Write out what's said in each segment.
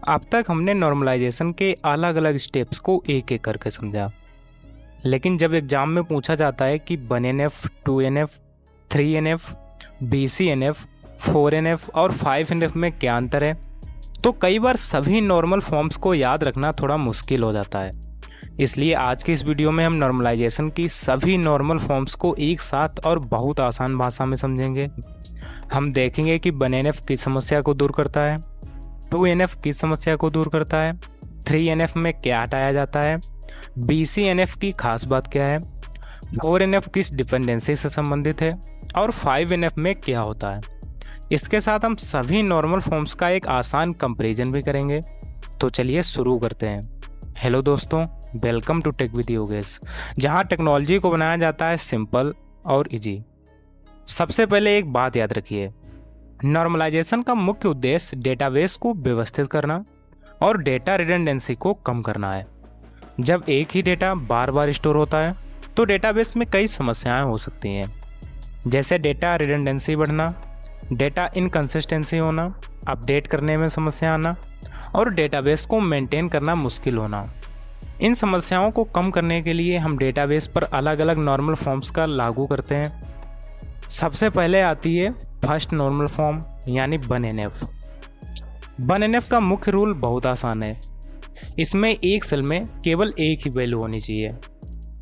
अब तक हमने नॉर्मलाइजेशन के अलग अलग स्टेप्स को एक एक करके समझा, लेकिन जब एग्जाम में पूछा जाता है कि 1NF, 2NF, 3NF, BCNF, 4NF और 5NF में क्या अंतर है, तो कई बार सभी नॉर्मल फॉर्म्स को याद रखना थोड़ा मुश्किल हो जाता है। इसलिए आज की इस वीडियो में हम नॉर्मलाइजेशन की सभी नॉर्मल फॉर्म्स को एक साथ और बहुत आसान भाषा में समझेंगे। हम देखेंगे कि 1NF किस समस्या को दूर करता है, 2NF किस समस्या को दूर करता है, 3NF में क्या हटाया जाता है, BCNF की खास बात क्या है, 4NF किस डिपेंडेंसी से संबंधित है और 5NF में क्या होता है। इसके साथ हम सभी नॉर्मल फॉर्म्स का एक आसान कंपैरिजन भी करेंगे। तो चलिए शुरू करते हैं। हेलो दोस्तों, welcome to tech with Yogesh, जहां टेक्नोलॉजी को बनाया जाता है सिंपल और इजी। सबसे पहले एक बात याद रखिए, नॉर्मलाइजेशन का मुख्य उद्देश्य डेटाबेस को व्यवस्थित करना और डेटा रिडंडेंसी को कम करना है। जब एक ही डेटा बार बार स्टोर होता है तो डेटाबेस में कई समस्याएं हो सकती हैं, जैसे डेटा रिडंडेंसी बढ़ना, डेटा इनकंसिस्टेंसी होना, अपडेट करने में समस्या आना और डेटाबेस को मेंटेन करना मुश्किल होना। इन समस्याओं को कम करने के लिए हम डेटाबेस पर अलग अलग नॉर्मल फॉर्म्स का लागू करते हैं। सबसे पहले आती है फर्स्ट नॉर्मल फॉर्म यानी 1NF। 1NF का मुख्य रूल बहुत आसान है। इसमें एक सेल में केवल एक ही वैल्यू होनी चाहिए।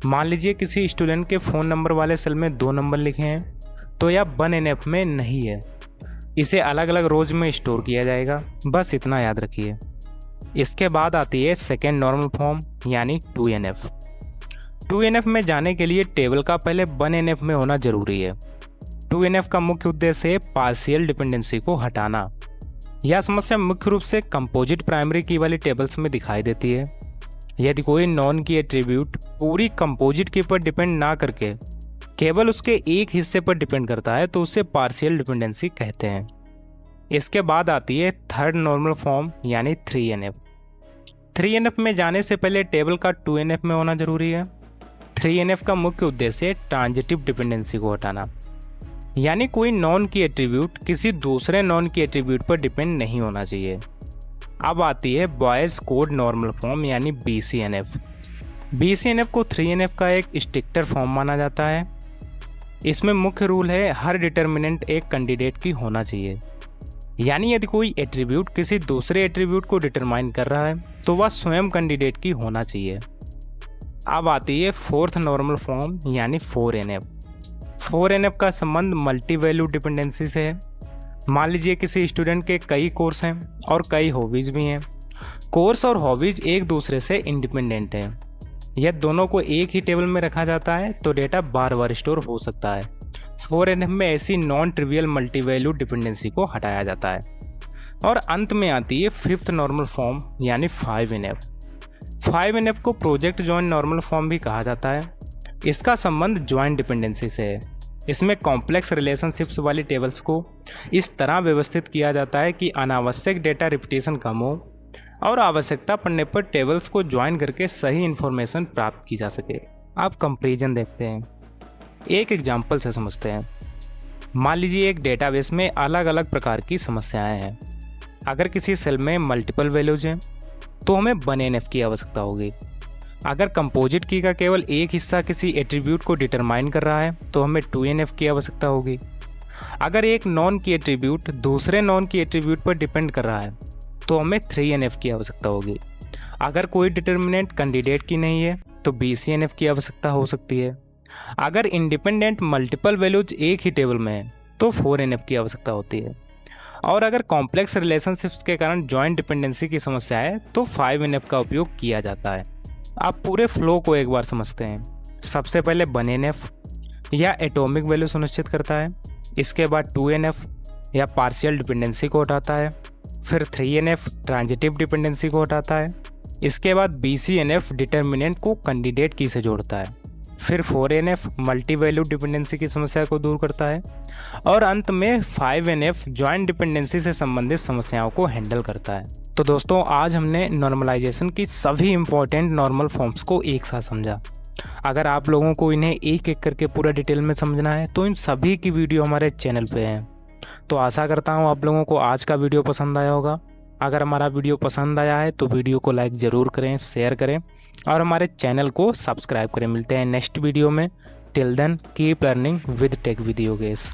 मान लीजिए किसी स्टूडेंट के फ़ोन नंबर वाले सेल में 2 नंबर लिखे हैं तो यह 1NF में नहीं है। इसे अलग अलग रोज में स्टोर किया जाएगा, बस इतना याद रखिए। इसके बाद आती है सेकेंड नॉर्मल फॉर्म यानी 2NF। 2NF में जाने के लिए टेबल का पहले 1NF में होना जरूरी है। 2NF का मुख्य उद्देश्य है पार्शियल डिपेंडेंसी को हटाना। यह समस्या मुख्य रूप से कंपोजिट प्राइमरी की वाली टेबल्स में दिखाई देती है। यदि कोई नॉन की एट्रीब्यूट पूरी कंपोजिट की पर डिपेंड ना करके केवल उसके एक हिस्से पर डिपेंड करता है तो उसे पार्शियल डिपेंडेंसी कहते हैं। इसके बाद आती है थर्ड नॉर्मल फॉर्म यानी 3NF। 3NF में जाने से पहले टेबल का 2NF में होना जरूरी है। 3NF का मुख्य उद्देश्य है ट्रांजिटिव डिपेंडेंसी को हटाना, यानी कोई नॉन की एट्रीब्यूट किसी दूसरे नॉन की एट्रीब्यूट पर डिपेंड नहीं होना चाहिए। अब आती है बॉयज कोड नॉर्मल फॉर्म यानी BCNF। BCNF को 3NF का एक स्ट्रिक्टर फॉर्म माना जाता है। इसमें मुख्य रूल है हर डिटर्मिनेंट एक कैंडिडेट की होना चाहिए, यानी यदि कोई एट्रीब्यूट किसी दूसरे एट्रीब्यूट को डिटरमाइन कर रहा है तो वह स्वयं कैंडिडेट की होना चाहिए। अब आती है फोर्थ नॉर्मल फॉर्म यानी 4NF। 4NF का संबंध मल्टी वैल्यू डिपेंडेंसी से है। मान लीजिए किसी स्टूडेंट के कई कोर्स हैं और कई हॉबीज़ भी हैं। कोर्स और हॉबीज़ एक दूसरे से इंडिपेंडेंट हैं। यदि दोनों को एक ही टेबल में रखा जाता है तो डेटा बार बार स्टोर हो सकता है। 4NF में ऐसी non trivial multi value dependency को हटाया जाता है। और अंत में आती है फिफ्थ नॉर्मल फॉर्म यानी 5NF। 5NF को प्रोजेक्ट जॉइंट नॉर्मल फॉर्म भी कहा जाता है। इसका संबंध ज्वाइंट डिपेंडेंसी से है। इसमें कॉम्प्लेक्स रिलेशनशिप्स वाली टेबल्स को इस तरह व्यवस्थित किया जाता है कि अनावश्यक डेटा रिपीटेशन कम हो और आवश्यकता पड़ने पर टेबल्स को ज्वाइन करके सही इन्फॉर्मेशन प्राप्त की जा सके। आप कंपैरिजन देखते हैं, एक एग्जाम्पल से समझते हैं। मान लीजिए एक डेटाबेस में अलग अलग प्रकार की समस्याएं हैं। अगर किसी सेल में मल्टीपल वैल्यूज हैं तो हमें 1NF की आवश्यकता होगी। अगर कंपोजिट की का केवल एक हिस्सा किसी एट्रीब्यूट को डिटरमाइन कर रहा है तो हमें 2NF की आवश्यकता होगी। अगर एक नॉन की एट्रीब्यूट दूसरे नॉन की एट्रीब्यूट पर डिपेंड कर रहा है तो हमें 3NF की आवश्यकता होगी। अगर कोई डिटर्मिनेंट कैंडिडेट की नहीं है तो BCNF की आवश्यकता हो सकती है। अगर इंडिपेंडेंट मल्टीपल वैल्यूज एक ही टेबल में है तो 4NF की आवश्यकता होती है। और अगर कॉम्प्लेक्स रिलेशनशिप्स के कारण जॉइंट डिपेंडेंसी की समस्या है तो 5NF का उपयोग किया जाता है। आप पूरे फ्लो को एक बार समझते हैं। सबसे पहले 1NF या एटॉमिक वैल्यू सुनिश्चित करता है। इसके बाद 2NF या पार्शियल डिपेंडेंसी को हटाता है। फिर 3NF ट्रांजिटिव डिपेंडेंसी को हटाता है। इसके बाद BCNF डिटर्मिनेंट को कैंडिडेट की से जोड़ता है। फिर 4NF मल्टी वैल्यू डिपेंडेंसी की समस्या को दूर करता है और अंत में 5NF ज्वाइंट डिपेंडेंसी से संबंधित समस्याओं को हैंडल करता है। तो दोस्तों, आज हमने नॉर्मलाइजेशन की सभी इंपॉर्टेंट नॉर्मल फॉर्म्स को एक साथ समझा। अगर आप लोगों को इन्हें एक एक करके पूरा डिटेल में समझना है तो इन सभी की वीडियो हमारे चैनल पे है। तो आशा करता हूँ आप लोगों को आज का वीडियो पसंद आया होगा। अगर हमारा वीडियो पसंद आया है तो वीडियो को लाइक ज़रूर करें, शेयर करें और हमारे चैनल को सब्सक्राइब करें। मिलते हैं नेक्स्ट वीडियो में। Till then keep learning with tech video guess.